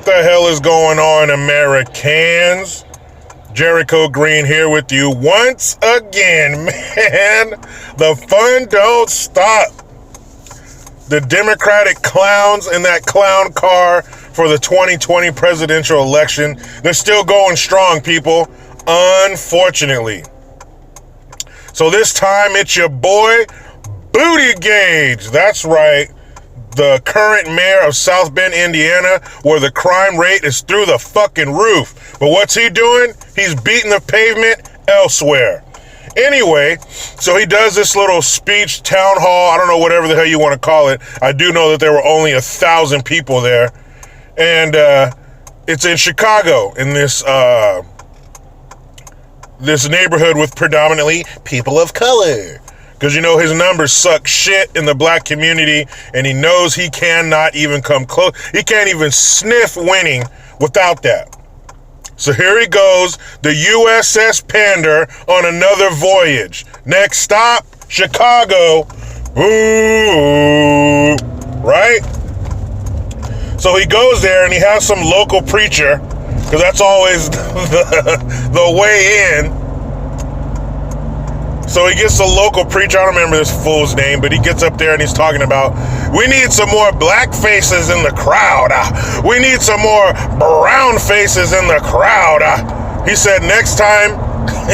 the hell is going on, Americans? Jericho Green here with you once again, man. The fun don't stop. The Democratic clowns in that clown car for the 2020 presidential election, they're still going strong, people, unfortunately. So this time it's your boy, Bootyguage. That's right. The current mayor of South Bend, Indiana, where the crime rate is through the fucking roof. But what's he doing? He's beating the pavement elsewhere. Anyway, so he does this little speech, town hall, I don't know, whatever the hell you want to call it. I do know that there were only 1,000 people there. And it's in Chicago, in this neighborhood with predominantly people of color. Because, you know, his numbers suck shit in the black community, and he knows he cannot even come close. He can't even sniff winning without that. So here he goes, the USS Pander on another voyage. Next stop, Chicago. Ooh, right? So he goes there, and he has some local preacher, because that's always the way in. So he gets a local preacher, I don't remember this fool's name, but he gets up there and he's talking about, we need some more black faces in the crowd. We need some more brown faces in the crowd. He said, next time,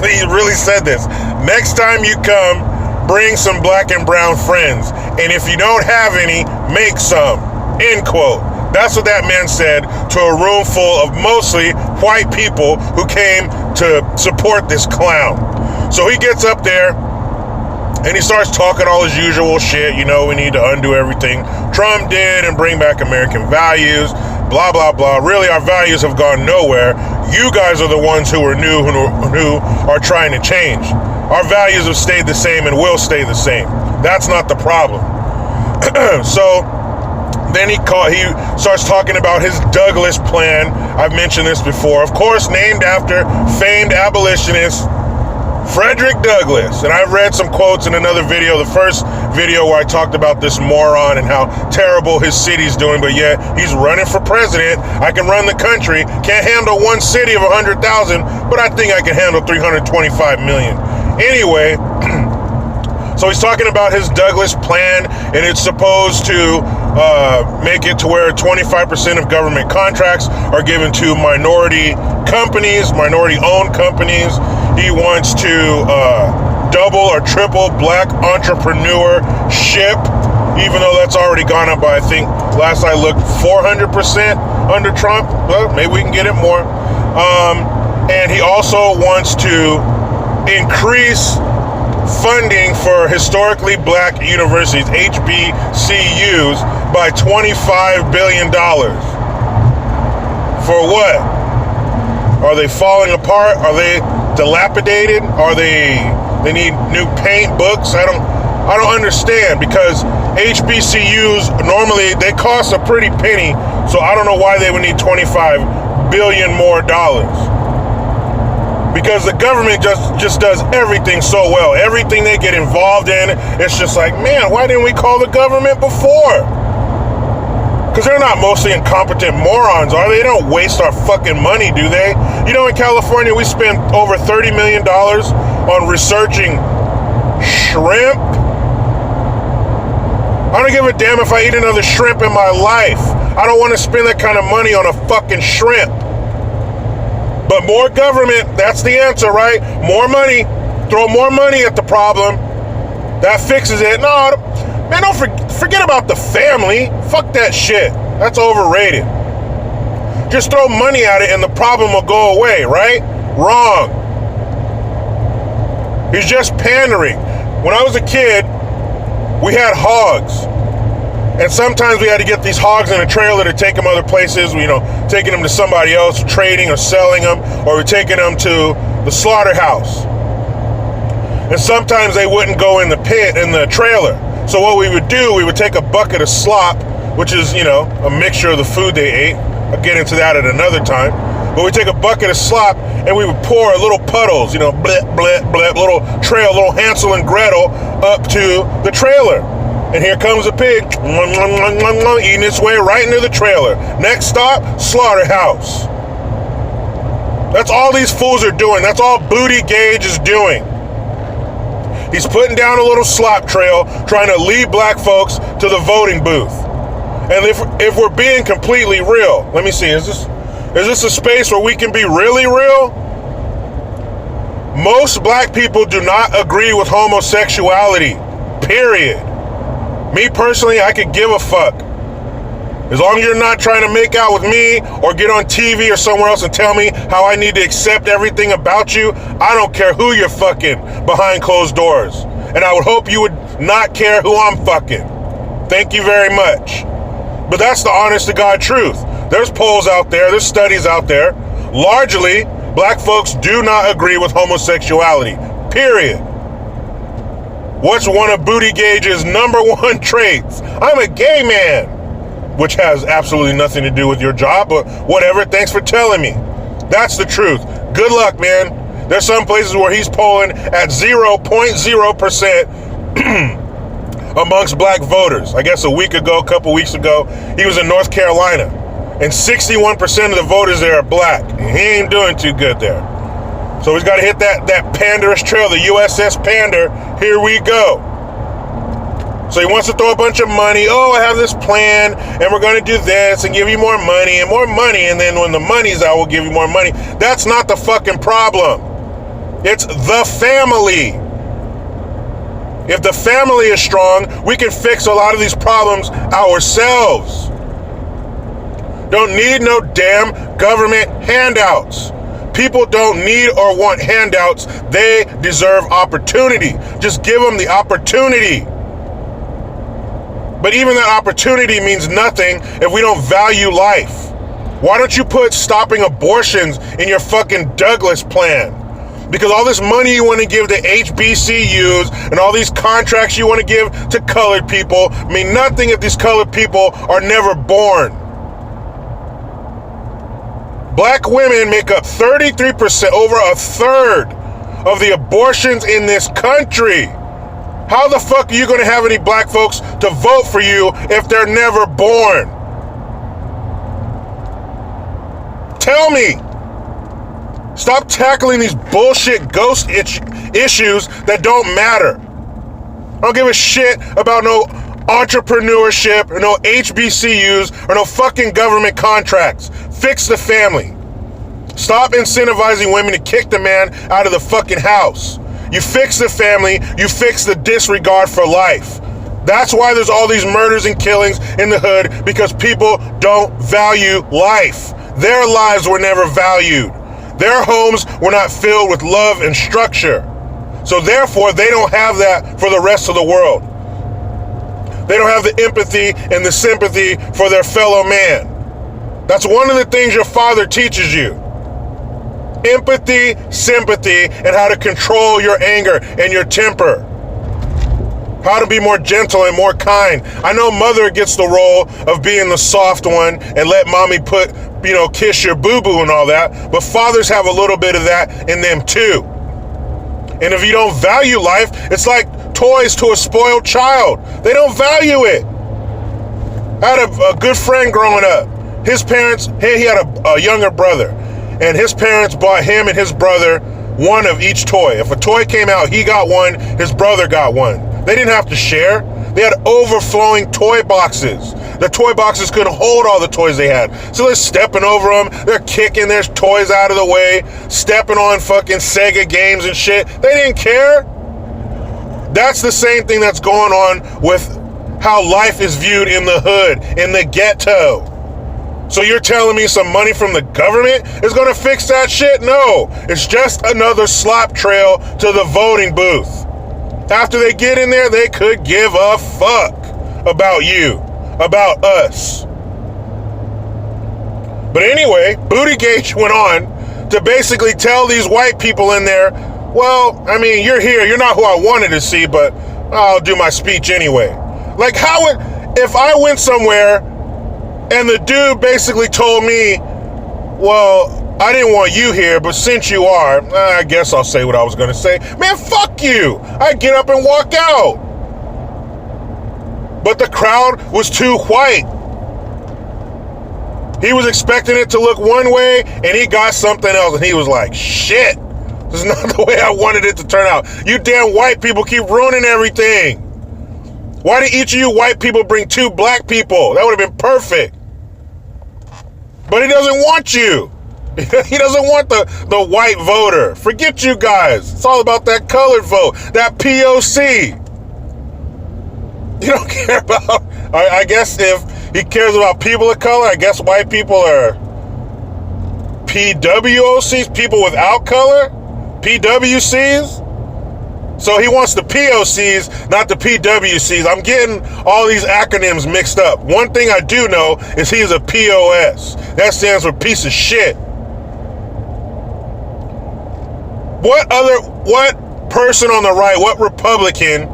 he really said this, next time you come, bring some black and brown friends. And if you don't have any, make some, end quote. That's what that man said to a room full of mostly white people who came to support this clown. So he gets up there and he starts talking all his usual shit. You know, we need to undo everything Trump did and bring back American values, blah, blah, blah. Really, our values have gone nowhere. You guys are the ones who are new, who are trying to change. Our values have stayed the same and will stay the same. That's not the problem. So then he starts talking about his Douglas plan. I've mentioned this before. Of course, named after famed abolitionist Frederick Douglass. And I've read some quotes in another video, the first video where I talked about this moron and how terrible his city's doing, but yet he's running for president. I can run the country, can't handle one city of 100,000, but I think I can handle 325 million. Anyway, so he's talking about his Douglas plan, and it's supposed to make it to where 25% of government contracts are given to minority companies, minority-owned companies. He wants to double or triple black entrepreneurship, even though that's already gone up by, I think, last I looked, 400% under Trump. Well, maybe we can get it more. And he also wants to increase funding for historically black universities, HBCUs, by $25 billion. For what? Are they falling apart? Are they dilapidated? Are they need new paint, books? I don't understand, because HBCUs normally they cost a pretty penny, so I don't know why they would need $25 billion more dollars. Because the government just does everything so well. Everything they get involved in, it's just like, man, why didn't we call the government before? Because they're not mostly incompetent morons, are they? They don't waste our fucking money, do they? You know, in California, we spend over $30 million on researching shrimp. I don't give a damn if I eat another shrimp in my life. I don't want to spend that kind of money on a fucking shrimp. But more government, that's the answer, right? More money. Throw more money at the problem. That fixes it. No, man, don't forget about the family. Fuck that shit. That's overrated. Just throw money at it and the problem will go away, right? Wrong. He's just pandering. When I was a kid, we had hogs. And sometimes we had to get these hogs in a trailer to take them other places, you know, taking them to somebody else, trading or selling them, or we're taking them to the slaughterhouse. And sometimes they wouldn't go in the pit, in the trailer. So what we would do, we would take a bucket of slop, which is, you know, a mixture of the food they ate. I'll get into that at another time. But we take a bucket of slop and we would pour little puddles, you know, blip, blip, blip, little trail, little Hansel and Gretel up to the trailer. And here comes a pig, eating its way right into the trailer. Next stop, slaughterhouse. That's all these fools are doing. That's all Bootyguage is doing. He's putting down a little slop trail, trying to lead black folks to the voting booth. And if we're being completely real, let me see, is this a space where we can be really real? Most black people do not agree with homosexuality, period. Me personally, I could give a fuck. As long as you're not trying to make out with me or get on TV or somewhere else and tell me how I need to accept everything about you, I don't care who you're fucking behind closed doors. And I would hope you would not care who I'm fucking. Thank you very much. But that's the honest to God truth. There's polls out there, there's studies out there. Largely, black folks do not agree with homosexuality, period. What's one of Bootygage's number one traits? I'm a gay man. Which has absolutely nothing to do with your job, but whatever, thanks for telling me. That's the truth. Good luck, man. There's some places where he's polling at 0.0% amongst black voters. I guess a couple weeks ago, he was in North Carolina, and 61% of the voters there are black. And he ain't doing too good there. So he's got to hit that panderous trail, the USS Pander. Here we go. So he wants to throw a bunch of money. Oh, I have this plan, and we're going to do this and give you more money, and then when the money's out, we'll give you more money. That's not the fucking problem. It's the family. If the family is strong, we can fix a lot of these problems ourselves. Don't need no damn government handouts. People don't need or want handouts. They deserve opportunity. Just give them the opportunity. But even that opportunity means nothing if we don't value life. Why don't you put stopping abortions in your fucking Douglas plan? Because all this money you want to give to HBCUs and all these contracts you want to give to colored people mean nothing if these colored people are never born. Black women make up 33%, over a third of the abortions in this country. How the fuck are you going to have any black folks to vote for you if they're never born? Tell me. Stop tackling these bullshit ghost issues that don't matter. I don't give a shit about no entrepreneurship or no HBCUs or no fucking government contracts. Fix the family. Stop incentivizing women to kick the man out of the fucking house. You fix the family, you fix the disregard for life. That's why there's all these murders and killings in the hood, because people don't value life. Their lives were never valued. Their homes were not filled with love and structure. So therefore, they don't have that for the rest of the world. They don't have the empathy and the sympathy for their fellow man. That's one of the things your father teaches you. Empathy, sympathy, and how to control your anger and your temper. How to be more gentle and more kind. I know mother gets the role of being the soft one and let mommy kiss your boo-boo and all that, but fathers have a little bit of that in them too. And if you don't value life, it's like toys to a spoiled child. They don't value it. I had a good friend growing up. His parents, he had a younger brother. And his parents bought him and his brother one of each toy. If a toy came out, he got one, his brother got one. They didn't have to share. They had overflowing toy boxes. The toy boxes couldn't hold all the toys they had. So they're stepping over them, they're kicking their toys out of the way, stepping on fucking Sega games and shit. They didn't care. That's the same thing that's going on with how life is viewed in the hood, in the ghetto. So you're telling me some money from the government is going to fix that shit? No, it's just another slop trail to the voting booth. After they get in there, they could give a fuck about you, about us. But anyway, Bootyguage went on to basically tell these white people in there, well, I mean, you're here, you're not who I wanted to see, but I'll do my speech anyway. Like, if I went somewhere and the dude basically told me, well, I didn't want you here, but since you are, I guess I'll say what I was going to say. Man, fuck you. I'd get up and walk out. But the crowd was too white. He was expecting it to look one way, and he got something else, and he was like, shit, this is not the way I wanted it to turn out. You damn white people keep ruining everything. Why did each of you white people bring 2 black people? That would have been perfect. But he doesn't want you. He doesn't want the white voter. Forget you guys. It's all about that colored vote, that POC. You don't care about, I guess if he cares about people of color, I guess white people are PWOCs, people without color, PWCs. So he wants the POCs, not the PWCs. I'm getting all these acronyms mixed up. One thing I do know is he's a POS. That stands for piece of shit. What person on the right, what Republican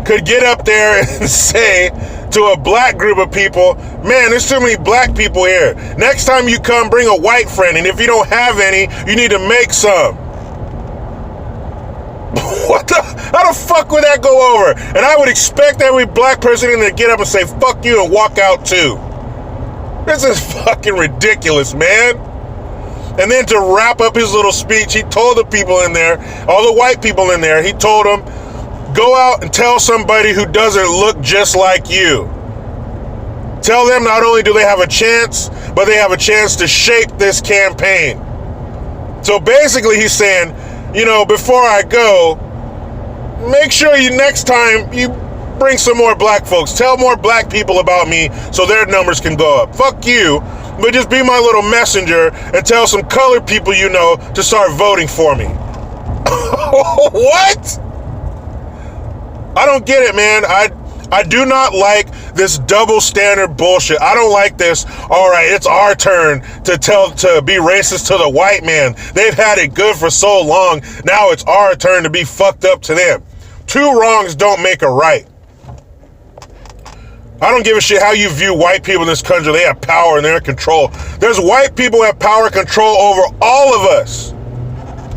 could get up there and say to a black group of people, man, there's too many black people here. Next time you come, bring a white friend. And if you don't have any, you need to make some. How the fuck would that go over? And I would expect every black person in there to get up and say, fuck you, and walk out too. This is fucking ridiculous, man. And then to wrap up his little speech, he told the people in there, all the white people in there, he told them, go out and tell somebody who doesn't look just like you. Tell them not only do they have a chance, but they have a chance to shape this campaign. So basically he's saying, you know, before I go, make sure you next time you bring some more black folks. Tell more black people about me so their numbers can go up. Fuck you, but just be my little messenger and tell some colored people you know to start voting for me. What? I don't get it, man. I do not like this double standard bullshit. I don't like this. All right, it's our turn to be racist to the white man. They've had it good for so long. Now it's our turn to be fucked up to them. 2 wrongs don't make a right. I don't give a shit how you view white people in this country. They have power and they're in control. There's white people who have power and control over all of us.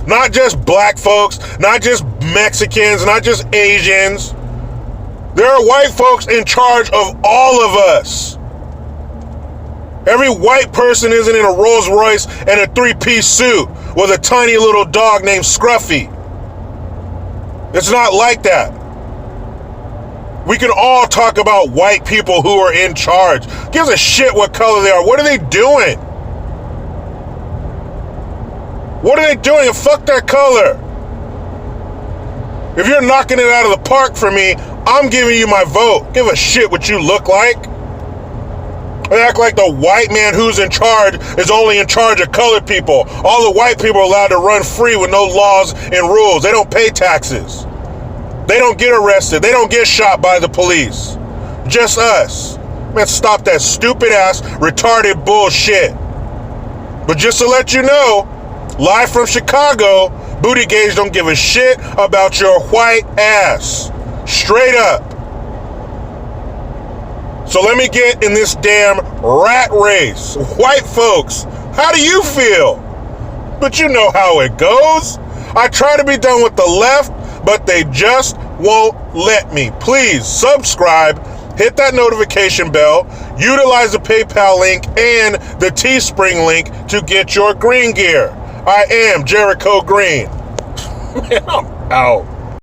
Not just black folks, not just Mexicans, not just Asians. There are white folks in charge of all of us. Every white person isn't in a Rolls Royce and a 3-piece suit with a tiny little dog named Scruffy. It's not like that. We can all talk about white people who are in charge. Gives a shit what color they are. What are they doing? What are they doing? And fuck their color. If you're knocking it out of the park for me, I'm giving you my vote. Give a shit what you look like. They act like the white man who's in charge is only in charge of colored people. All the white people are allowed to run free with no laws and rules. They don't pay taxes. They don't get arrested. They don't get shot by the police. Just us. Man, stop that stupid ass, retarded bullshit. But just to let you know, live from Chicago, Bootyguage don't give a shit about your white ass. Straight up. So let me get in this damn rat race. White folks, how do you feel? But you know how it goes. I try to be done with the left, but they just won't let me. Please subscribe, hit that notification bell, utilize the PayPal link and the Teespring link to get your green gear. I am Jericho Green. Man, I'm out.